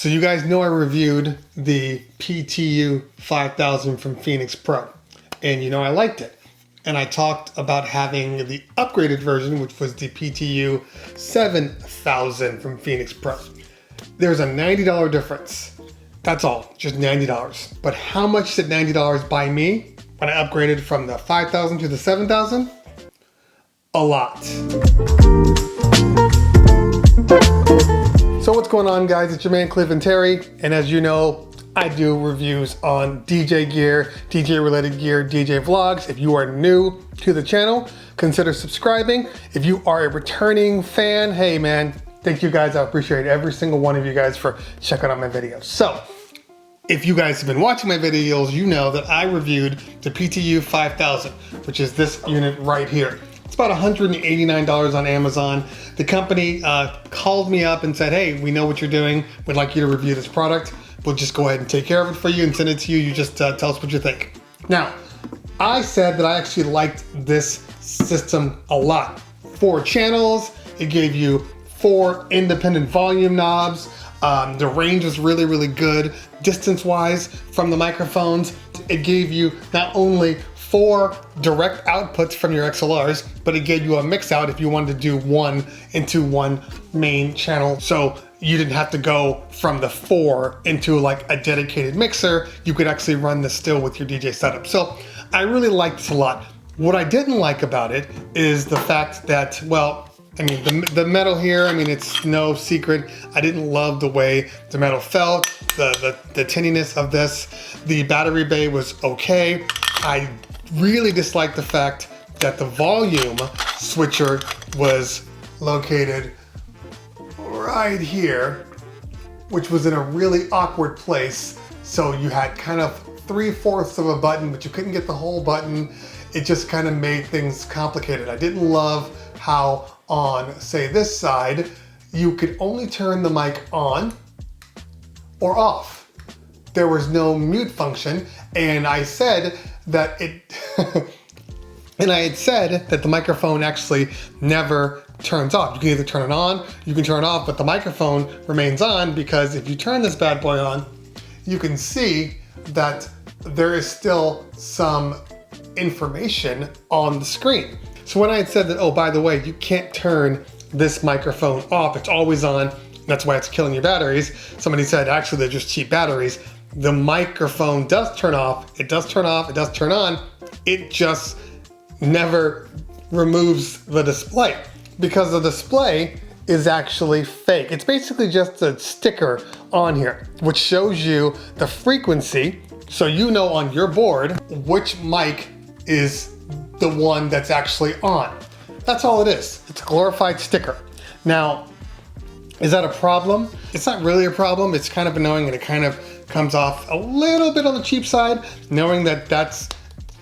So you guys know I reviewed the PTU 5000 from Phenyx Pro, and you know I liked it. And I talked about having the upgraded version, which was the PTU 7000 from Phenyx Pro. There's a $90 difference. That's all, just $90. But how much did $90 buy me when I upgraded from the 5000 to the 7000? A lot. So what's going on, guys? It's your man Cliff Terry, and as you know, I do reviews on DJ gear, DJ related gear, DJ vlogs. If you are new to the channel, consider subscribing. If you are a returning fan, hey man, thank you guys. I appreciate every single one of you guys for checking out my videos. So if you guys have been watching my videos, you know that I reviewed the PTU 5000, which is this unit right here. It's about $189 on Amazon. The company called me up and said, hey, we know what you're doing. We'd like you to review this product. We'll just go ahead and take care of it for you and send it to you. You just tell us what you think. Now, I said that I actually liked this system a lot. 4 channels, it gave you 4 independent volume knobs. The range was really, really good distance-wise from the microphones. It gave you not only 4 direct outputs from your XLRs, but it gave you a mix out if you wanted to do one into one main channel. So you didn't have to go from the 4 into like a dedicated mixer. You could actually run this still with your DJ setup. So I really liked this a lot. What I didn't like about it is the fact that, well, I mean, the metal here, I mean, it's no secret. I didn't love the way the metal felt, the tinniness of this. The battery bay was okay. I really disliked the fact that the volume switcher was located right here, which was in a really awkward place. So you had kind of 3/4 of a button, but you couldn't get the whole button. It just kind of made things complicated. I didn't love how on, say, this side, you could only turn the mic on or off. There was no mute function, and I said that and I had said that the microphone actually never turns off. You can either turn it on, you can turn it off, but the microphone remains on, because if you turn this bad boy on, you can see that there is still some information on the screen. So when I had said that, oh, by the way, you can't turn this microphone off, it's always on, that's why it's killing your batteries, somebody said, actually, they're just cheap batteries. The microphone does turn off, it does turn off, it does turn on, it just never removes the display, because the display is actually fake. It's basically just a sticker on here, which shows you the frequency, so you know on your board which mic is the one that's actually on. That's all it is. It's a glorified sticker. Now, is that a problem? It's not really a problem. It's kind of annoying, and it kind of comes off a little bit on the cheap side, knowing that that's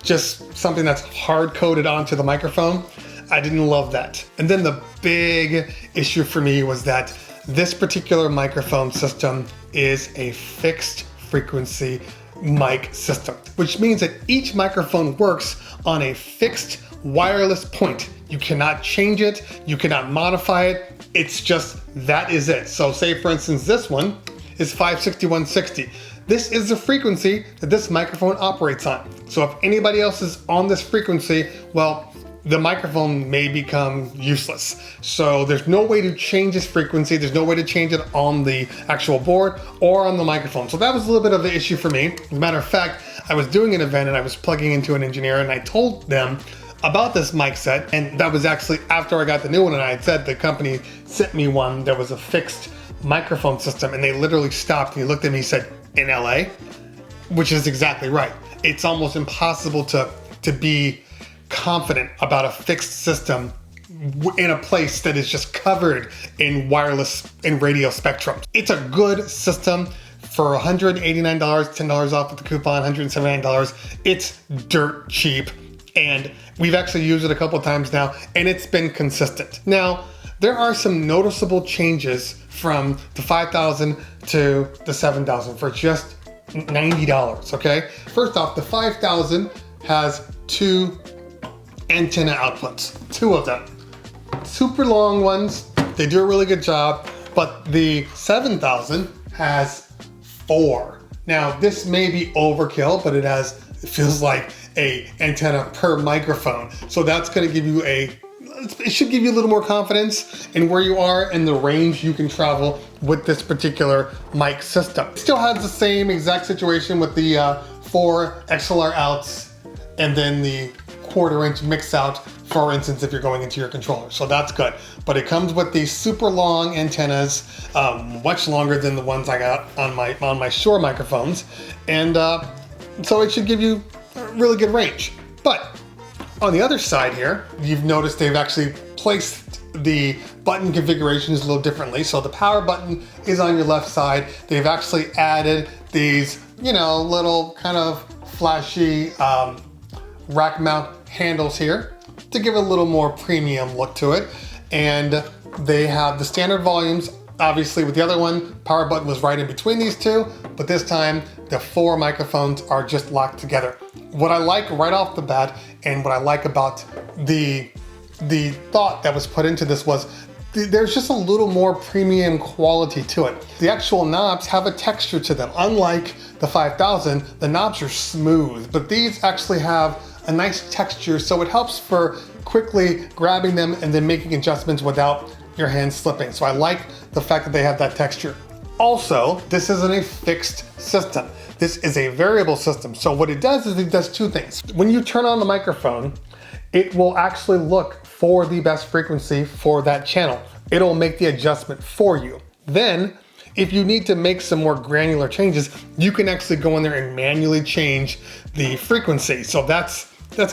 just something that's hard-coded onto the microphone. I didn't love that. And then the big issue for me was that this particular microphone system is a fixed frequency mic system, which means that each microphone works on a fixed wireless point. You cannot change it, you cannot modify it, it's just, that is it. So say for instance, this one is 56160. This is the frequency that this microphone operates on. So if anybody else is on this frequency, well, the microphone may become useless. So there's no way to change this frequency. There's no way to change it on the actual board or on the microphone. So that was a little bit of an issue for me. As a matter of fact, I was doing an event and I was plugging into an engineer, and I told them about this mic set, and that was actually after I got the new one, and I had said the company sent me one that was a fixed microphone system, and they literally stopped and he looked at me and said, in LA? Which is exactly right. It's almost impossible to be confident about a fixed system in a place that is just covered in wireless and radio spectrum. It's a good system for $189, $10 off with the coupon, $179. It's dirt cheap, and we've actually used it a couple times now, and it's been consistent. Now, there are some noticeable changes from the 5000 to the 7000 for just $90, okay? First off, the 5000 has 2 antenna outputs, 2 of them. Super long ones, they do a really good job, but the 7000 has 4. Now this may be overkill, but it feels like a antenna per microphone. So that's gonna give you it should give you a little more confidence in where you are and the range you can travel with this particular mic system. It still has the same exact situation with the 4 XLR outs and then the 1/4 inch mix out, for instance, if you're going into your controller. So that's good. But it comes with these super long antennas, much longer than the ones I got on my Shure microphones. And so it should give you a really good range. But on the other side here, you've noticed they've actually placed the button configurations a little differently. So the power button is on your left side. They've actually added these, you know, little kind of flashy rack mount handles here to give it a little more premium look to it. And they have the standard volumes. Obviously with the other one, power button was right in between these two, but this time the 4 microphones are just locked together. What I like right off the bat, and what I like about the thought that was put into this was there's just a little more premium quality to it. The actual knobs have a texture to them. Unlike the 5000, the knobs are smooth, but these actually have a nice texture, so it helps for quickly grabbing them and then making adjustments without your hands slipping. So I like the fact that they have that texture. Also, this isn't a fixed system. This is a variable system. So what it does is it does 2 things. When you turn on the microphone, it will actually look for the best frequency for that channel. It'll make the adjustment for you. Then, if you need to make some more granular changes, you can actually go in there and manually change the frequency. So that's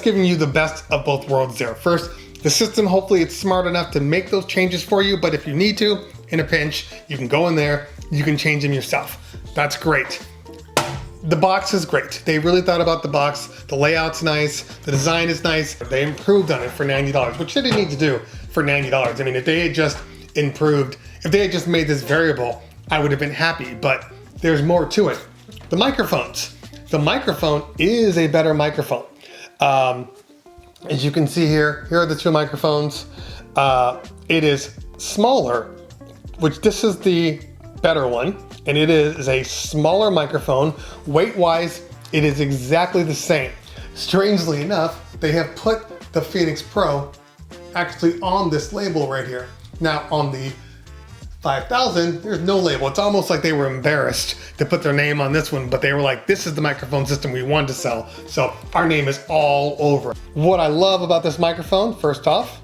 giving you the best of both worlds there. First, the system, hopefully it's smart enough to make those changes for you, but if you need to, in a pinch, you can go in there, you can change them yourself. That's great. The box is great. They really thought about the box. The layout's nice, the design is nice. They improved on it for $90, which they didn't need to do for $90. I mean, if they had just improved, if they had just made this variable, I would have been happy, but there's more to it. The microphones. The microphone is a better microphone. As you can see here are the 2 microphones. It is smaller, which this is the better one, and it is a smaller microphone. Weight-wise, it is exactly the same. Strangely enough, they have put the Phenyx Pro actually on this label right here. Now on the 5000, there's no label. It's almost like they were embarrassed to put their name on this one, but they were like, this is the microphone system we wanted to sell, so our name is all over. What I love about this microphone, first off,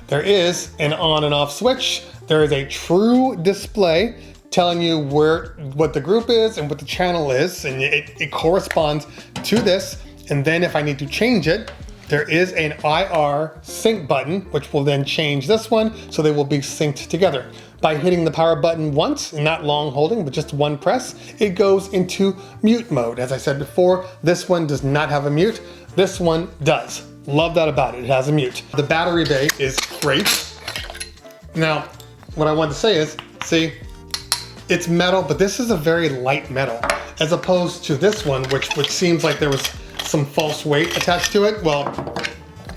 there is an on and off switch. There is a true display telling you what the group is and what the channel is, and it corresponds to this. And then if I need to change it, there is an IR sync button, which will then change this one, so they will be synced together. By hitting the power button once, and not long holding, but just one press, it goes into mute mode. As I said before, this one does not have a mute. This one does. Love that about it. It has a mute. The battery bay is great. Now, what I want to say is, see, it's metal, but this is a very light metal, as opposed to this one, which seems like there was some false weight attached to it. Well,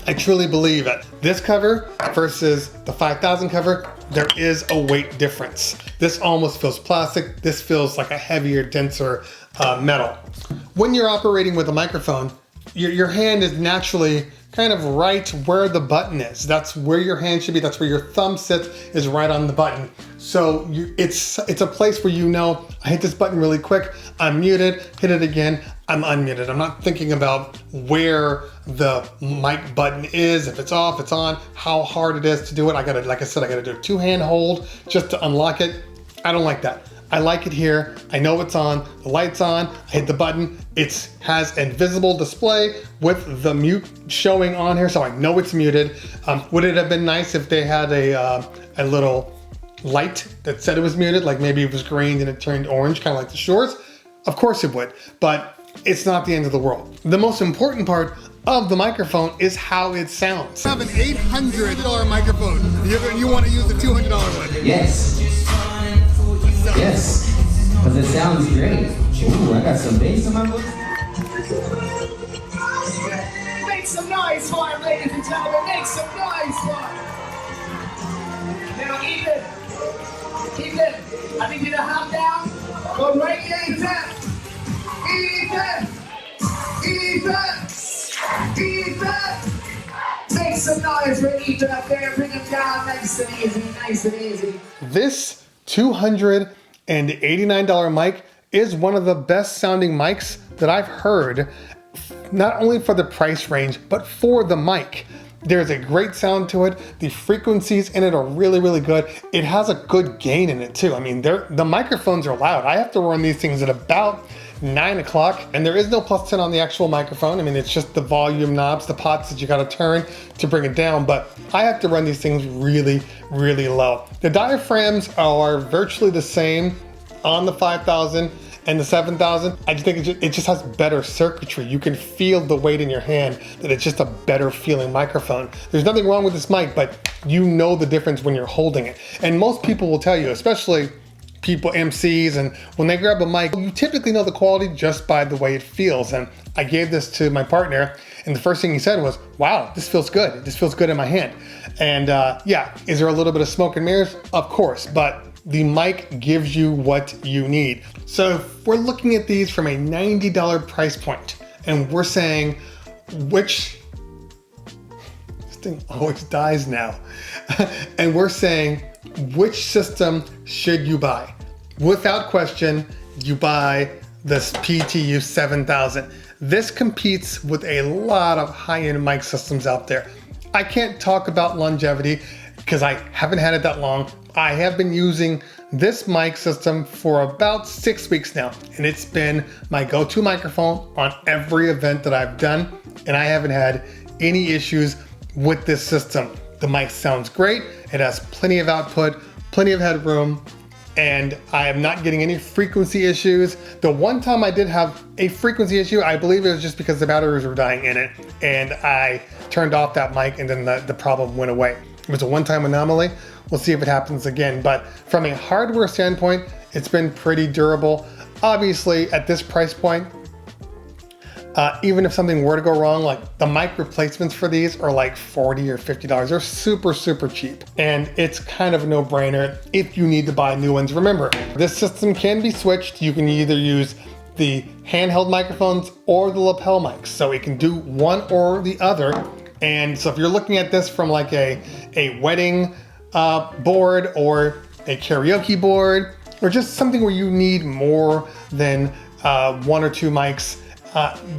I truly believe it. This cover versus the 5000 cover, there is a weight difference. This almost feels plastic. This feels like a heavier, denser metal. When you're operating with a microphone, your hand is naturally kind of right where the button is. That's where your hand should be. That's where your thumb sits, is right on the button. So it's a place where you know, I hit this button really quick, I'm muted, hit it again, I'm unmuted. I'm not thinking about where the mic button is, if it's off, it's on, how hard it is to do it. Like I said, I gotta do a 2-hand hold just to unlock it. I don't like that. I like it here. I know it's on, the light's on, I hit the button. It has a visible display with the mute showing on here, so I know it's muted. Would it have been nice if they had a little light that said it was muted, like maybe it was green and it turned orange, kind of like the Shures? Of course it would, but it's not the end of the world. The most important part of the microphone is how it sounds. I have an $800 microphone. You want to use the $200 one? Yes. Yes, because it sounds great. Ooh, I got some bass in my voice. Make some noise for him, ladies and gentlemen. Make some noise for him. Now, Ethan, I need you to hop down noise for Ethan up there. Bring him down nice and easy, nice and easy. This $289 mic is one of the best sounding mics that I've heard, not only for the price range, but for the mic. There's a great sound to it. The frequencies in it are really, really good. It has a good gain in it too. I mean, the microphones are loud. I have to run these things at about 9 o'clock, and there is no plus 10 on the actual microphone. I mean, it's just the volume knobs, the pots that you gotta turn to bring it down, but I have to run these things really, really low. The diaphragms are virtually the same on the 5000 and the 7000. I just think it just has better circuitry. You can feel the weight in your hand, that it's just a better feeling microphone. There's nothing wrong with this mic, but you know the difference when you're holding it. And most people will tell you, especially people, MCs, and when they grab a mic, you typically know the quality just by the way it feels. And I gave this to my partner, and the first thing he said was, wow, this feels good. This feels good in my hand. And yeah, is there a little bit of smoke and mirrors? Of course, but the mic gives you what you need. So if we're looking at these from a $90 price point, and we're saying this thing always dies now. And we're saying, which system should you buy? Without question, you buy this PTU 7000. This competes with a lot of high-end mic systems out there. I can't talk about longevity because I haven't had it that long. I have been using this mic system for about 6 weeks now, and it's been my go-to microphone on every event that I've done, and I haven't had any issues with this system. The mic sounds great. It has plenty of output, plenty of headroom, and I am not getting any frequency issues. The one time I did have a frequency issue, I believe it was just because the batteries were dying in it, and I turned off that mic, and then the problem went away. It was a one-time anomaly. We'll see if it happens again, but from a hardware standpoint, it's been pretty durable. Obviously, at this price point, even if something were to go wrong, like the mic replacements for these are like $40 or $50. They're super, super cheap. And it's kind of a no-brainer if you need to buy new ones. Remember, this system can be switched. You can either use the handheld microphones or the lapel mics. So it can do one or the other. And so if you're looking at this from like a wedding board or a karaoke board, or just something where you need more than 1 or 2 mics,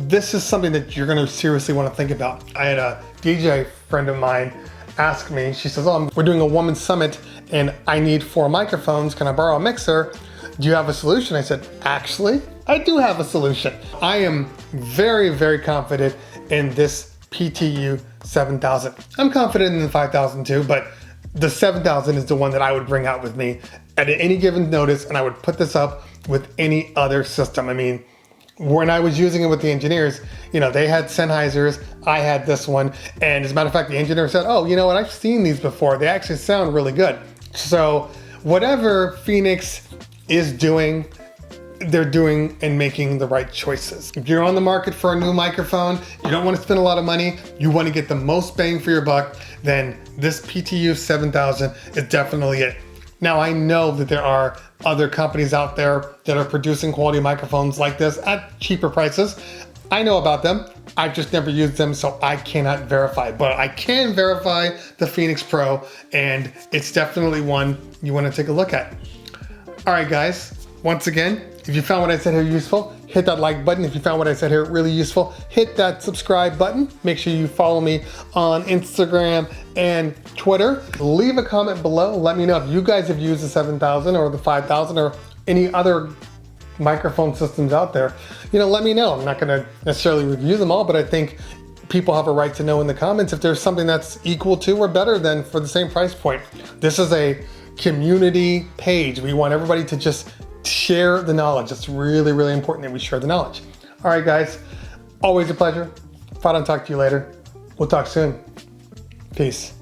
this is something that you're gonna seriously wanna think about. I had a DJ friend of mine ask me, she says, oh, we're doing a women's summit and I need 4 microphones. Can I borrow a mixer? Do you have a solution? I said, actually, I do have a solution. I am very, very confident in this PTU 7000. I'm confident in the 5000 too, but the 7000 is the one that I would bring out with me at any given notice, and I would put this up with any other system. I mean, when I was using it with the engineers, you know, they had Sennheisers, I had this one, and as a matter of fact, the engineer said, oh, you know what, I've seen these before. They actually sound really good. So whatever Phenyx is doing, they're doing and making the right choices. If you're on the market for a new microphone, you don't want to spend a lot of money, you want to get the most bang for your buck, then this PTU 7000 is definitely it. Now I know that there are other companies out there that are producing quality microphones like this at cheaper prices. I know about them. I've just never used them, so I cannot verify, but I can verify the Phenyx Pro, and it's definitely one you want to take a look at. All right, guys. Once again, if you found what I said here useful, hit that like button. If you found what I said here really useful, hit that subscribe button. Make sure you follow me on Instagram and Twitter. Leave a comment below. Let me know if you guys have used the 7000 or the 5000 or any other microphone systems out there. You know, let me know. I'm not going to necessarily review them all, but I think people have a right to know in the comments if there's something that's equal to or better than for the same price point. This is a community page. We want everybody to just share the knowledge. It's really, really important that we share the knowledge. All right, guys, always a pleasure. If I don't talk to you later, we'll talk soon. Peace.